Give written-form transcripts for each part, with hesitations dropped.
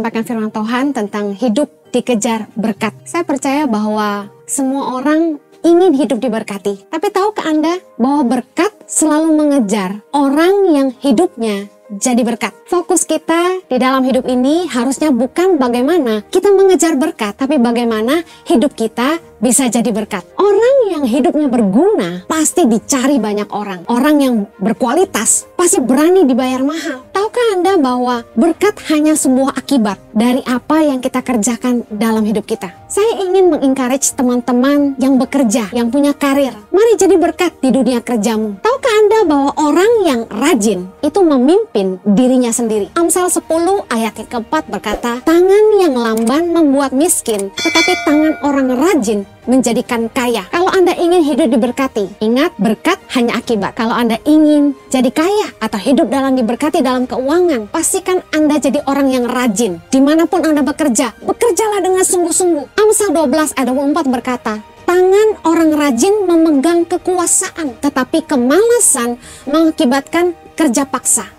menyampaikan firman Tuhan tentang hidup dikejar berkat. Saya percaya bahwa semua orang ingin hidup diberkati. Tapi tahukah Anda bahwa berkat selalu mengejar orang yang hidupnya jadi berkat? Fokus kita di dalam hidup ini harusnya bukan bagaimana kita mengejar berkat, tapi bagaimana hidup kita bisa jadi berkat. Orang yang hidupnya berguna pasti dicari banyak orang. Orang yang berkualitas pasti berani dibayar mahal. Tahukah Anda bahwa berkat hanya sebuah akibat dari apa yang kita kerjakan dalam hidup kita? Saya ingin mengencourage teman-teman yang bekerja, yang punya karir. Mari jadi berkat di dunia kerjamu. Tahukah Anda bahwa orang yang rajin itu memimpin dirinya sendiri? Amsal 10 ayat yang keempat berkata, tangan yang lamban membuat miskin, tetapi tangan orang rajin menjadikan kaya. Kalau Anda ingin hidup diberkati, ingat berkat hanya akibat. Kalau Anda ingin jadi kaya atau hidup dalam diberkati dalam keuangan, pastikan Anda jadi orang yang rajin. Dimanapun Anda bekerja, bekerjalah dengan sungguh-sungguh. Amsal 12 ayat 24 berkata, tangan orang rajin memegang kekuasaan, tetapi kemalasan mengakibatkan kerja paksa.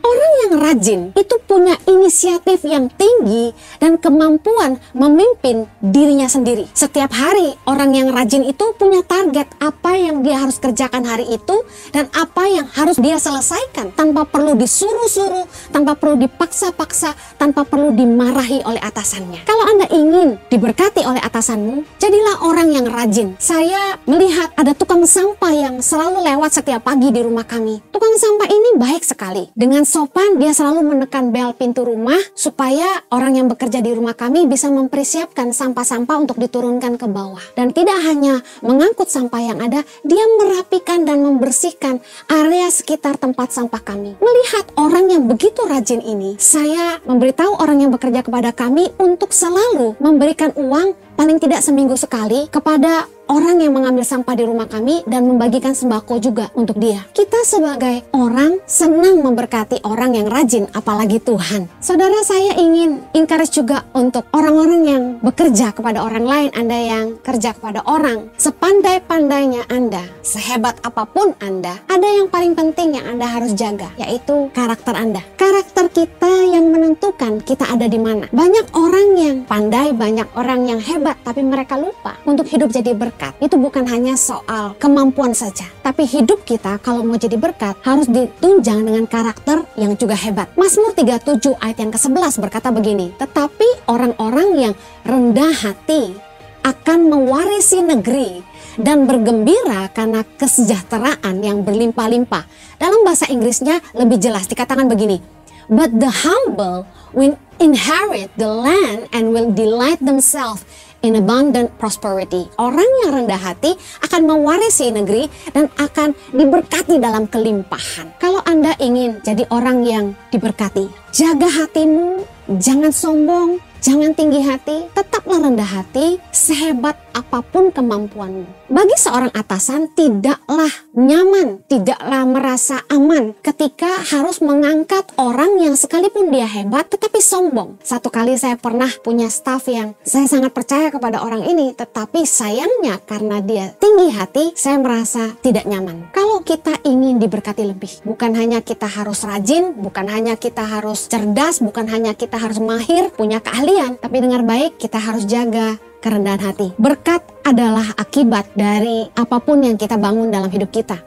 Orang yang rajin itu punya inisiatif yang tinggi dan kemampuan memimpin dirinya sendiri. Setiap hari orang yang rajin itu punya target apa yang dia harus kerjakan hari itu dan apa yang harus dia selesaikan tanpa perlu disuruh-suruh, tanpa perlu dipaksa-paksa, tanpa perlu dimarahi oleh atasannya. Kalau Anda ingin diberkati oleh atasanmu, jadilah orang yang rajin. Saya melihat ada tukang sampah yang selalu lewat setiap pagi di rumah kami. Tukang sampah ini baik sekali. Dengan sopan dia selalu menekan bel pintu rumah supaya orang yang bekerja di rumah kami bisa mempersiapkan sampah-sampah untuk diturunkan ke bawah. Dan tidak hanya mengangkut sampah yang ada, dia merapikan dan membersihkan area sekitar tempat sampah kami. Melihat orang yang begitu rajin ini, saya memberitahu orang yang bekerja kepada kami untuk selalu memberikan uang paling tidak seminggu sekali kepada orang yang mengambil sampah di rumah kami dan membagikan sembako juga untuk dia. Kita sebagai orang senang memberkati orang yang rajin, apalagi Tuhan. Saudara, saya ingin encourage juga untuk orang-orang yang bekerja kepada orang lain, Anda yang kerja kepada orang. Sepandai-pandainya Anda, sehebat apapun Anda, ada yang paling penting yang Anda harus jaga, yaitu karakter Anda. Karakter kita yang menentukan kita ada di mana. Banyak orang yang pandai, banyak orang yang hebat, tapi mereka lupa untuk hidup jadi berkat. Itu bukan hanya soal kemampuan saja, tapi hidup kita kalau mau jadi berkat harus ditunjang dengan karakter yang juga hebat. Mazmur 37 ayat yang ke-11 berkata begini, tetapi orang-orang yang rendah hati akan mewarisi negeri dan bergembira karena kesejahteraan yang berlimpah-limpah. Dalam bahasa Inggrisnya lebih jelas dikatakan begini, but the humble will inherit the land and will delight themselves in abundant prosperity. Orang yang rendah hati akan mewarisi negeri dan akan diberkati dalam kelimpahan. Kalau Anda ingin jadi orang yang diberkati, jaga hatimu, jangan sombong, jangan tinggi hati, tetaplah rendah hati, sehebat apapun kemampuanmu. Bagi seorang atasan tidaklah nyaman, tidaklah merasa aman ketika harus mengangkat orang yang sekalipun dia hebat tetapi sombong. Satu kali saya pernah punya staff yang saya sangat percaya kepada orang ini, tetapi sayangnya karena dia tinggi hati, saya merasa tidak nyaman. Kalau kita ingin diberkati lebih, bukan hanya kita harus rajin, bukan hanya kita harus cerdas, bukan hanya kita harus mahir, punya keahlian, tapi dengar baik, kita harus jaga kerendahan hati. Berkat adalah akibat dari apapun yang kita bangun dalam hidup kita.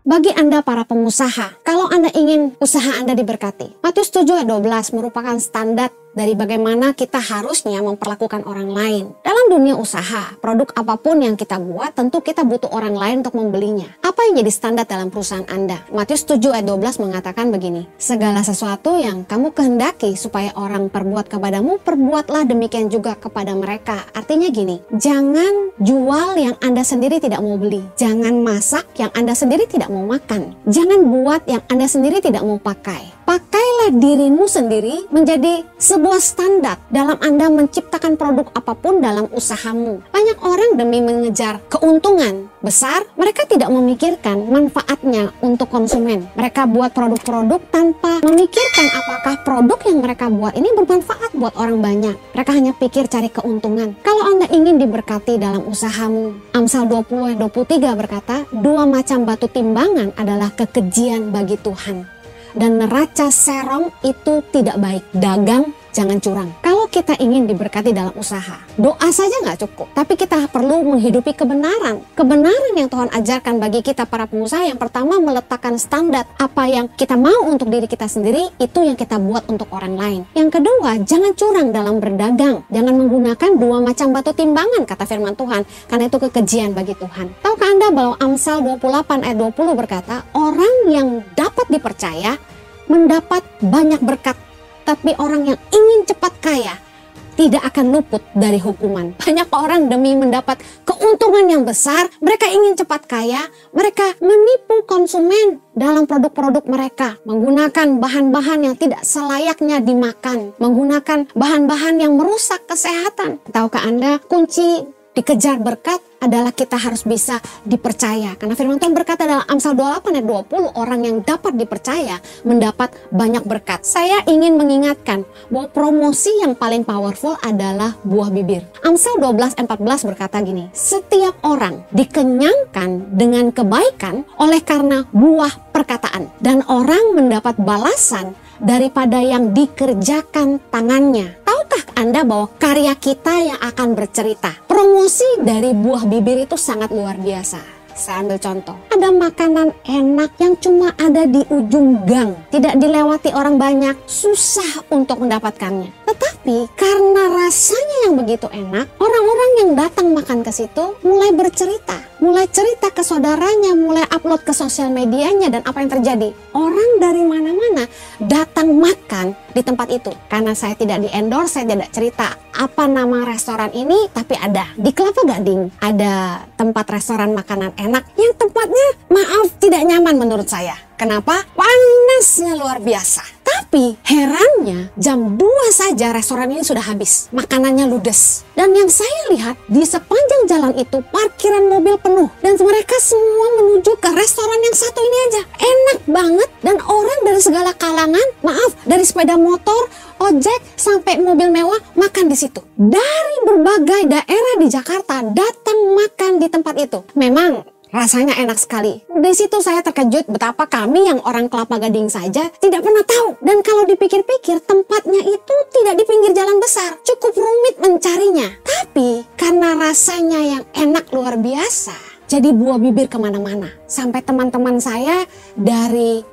Bagi Anda para pengusaha, kalau Anda ingin usaha Anda diberkati, Matius 7 ayat 12 merupakan standar dari bagaimana kita harusnya memperlakukan orang lain. Dalam dunia usaha, produk apapun yang kita buat, tentu kita butuh orang lain untuk membelinya. Apa yang jadi standar dalam perusahaan Anda? Matius 7 ayat 12 mengatakan begini, segala sesuatu yang kamu kehendaki supaya orang perbuat kepadamu, perbuatlah demikian juga kepada mereka. Artinya gini, jangan jual yang Anda sendiri tidak mau beli. Jangan masak yang Anda sendiri tidak mau makan. Jangan buat yang Anda sendiri tidak mau pakai. Pakailah dirimu sendiri menjadi sebuah standar dalam Anda menciptakan produk apapun dalam usahamu. Banyak orang demi mengejar keuntungan besar, mereka tidak memikirkan manfaatnya untuk konsumen. Mereka buat produk-produk tanpa memikirkan apakah produk yang mereka buat ini bermanfaat buat orang banyak. Mereka hanya pikir cari keuntungan. Kalau Anda ingin diberkati dalam usahamu, Amsal 20 ayat 23 berkata, 2 macam batu timbangan adalah kekejian bagi Tuhan, dan neraca serong itu tidak baik. Dagang, jangan curang. Kalau kita ingin diberkati dalam usaha, doa saja nggak cukup, tapi kita perlu menghidupi kebenaran. Kebenaran yang Tuhan ajarkan bagi kita para pengusaha, yang pertama meletakkan standar apa yang kita mau untuk diri kita sendiri, itu yang kita buat untuk orang lain. Yang kedua, jangan curang dalam berdagang. Jangan menggunakan 2 macam batu timbangan, kata firman Tuhan, karena itu kekejian bagi Tuhan. Tahukah Anda bahwa Amsal 28 ayat 20 berkata, orang yang dapat dipercaya mendapat banyak berkat, tapi orang yang ingin cepat kaya tidak akan luput dari hukuman. Banyak orang demi mendapat keuntungan yang besar, mereka ingin cepat kaya, mereka menipu konsumen dalam produk-produk mereka, menggunakan bahan-bahan yang tidak selayaknya dimakan, menggunakan bahan-bahan yang merusak kesehatan. Tahukah Anda, kunci dikejar berkat adalah kita harus bisa dipercaya. Karena firman Tuhan berkata dalam Amsal 28 ayat 20, orang yang dapat dipercaya mendapat banyak berkat. Saya ingin mengingatkan bahwa promosi yang paling powerful adalah buah bibir. Amsal 12 ayat 14 berkata gini, setiap orang dikenyangkan dengan kebaikan oleh karena buah perkataan, dan orang mendapat balasan daripada yang dikerjakan tangannya. Tahukah Anda bahwa karya kita yang akan bercerita? Promosi dari buah bibir itu sangat luar biasa. Saya ambil contoh, ada makanan enak yang cuma ada di ujung gang, tidak dilewati orang banyak, susah untuk mendapatkannya. Tetapi karena rasanya yang begitu enak, orang-orang yang datang makan ke situ mulai bercerita, mulai cerita ke saudaranya, mulai upload ke sosial medianya, dan apa yang terjadi? Orang dari mana-mana datang makan di tempat itu. Karena saya tidak di-endorse, saya tidak cerita apa nama restoran ini, tapi ada di Kelapa Gading, ada tempat restoran makanan enak yang tempatnya, maaf, tidak nyaman menurut saya. Kenapa? Panasnya luar biasa. Tapi herannya jam 2 saja restoran ini sudah habis. Makanannya ludes. Dan yang saya lihat di sepanjang jalan itu parkiran mobil penuh. Dan mereka semua menuju ke restoran yang satu ini aja. Enak banget, dan orang dari segala kalangan, maaf, dari sepeda motor, ojek, sampai mobil mewah makan di situ. Dari berbagai daerah di Jakarta datang makan di tempat itu. Memang rasanya enak sekali. Di situ saya terkejut betapa kami yang orang Kelapa Gading saja tidak pernah tahu. Dan kalau dipikir-pikir, tempatnya itu tidak di pinggir jalan besar. Cukup rumit mencarinya. Tapi karena rasanya yang enak luar biasa, jadi buah bibir kemana-mana. Sampai teman-teman saya dari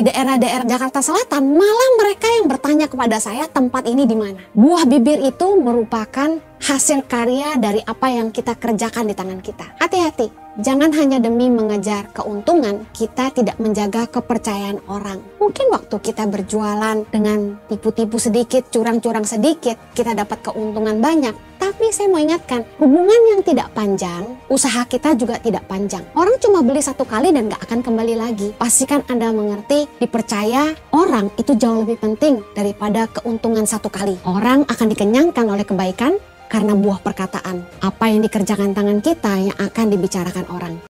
daerah-daerah Jakarta Selatan, malah mereka yang bertanya kepada saya tempat ini di mana. Buah bibir itu merupakan hasil karya dari apa yang kita kerjakan di tangan kita. Hati-hati. Jangan hanya demi mengejar keuntungan, kita tidak menjaga kepercayaan orang. Mungkin waktu kita berjualan dengan tipu-tipu sedikit, curang-curang sedikit, kita dapat keuntungan banyak. Tapi saya mau ingatkan, hubungan yang tidak panjang, usaha kita juga tidak panjang. Orang cuma beli 1 kali dan gak akan kembali lagi. Pastikan Anda mengerti, dipercaya orang itu jauh lebih penting daripada keuntungan 1 kali. Orang akan dikenyangkan oleh kebaikan, karena buah perkataan. Apa yang dikerjakan tangan kita yang akan dibicarakan orang.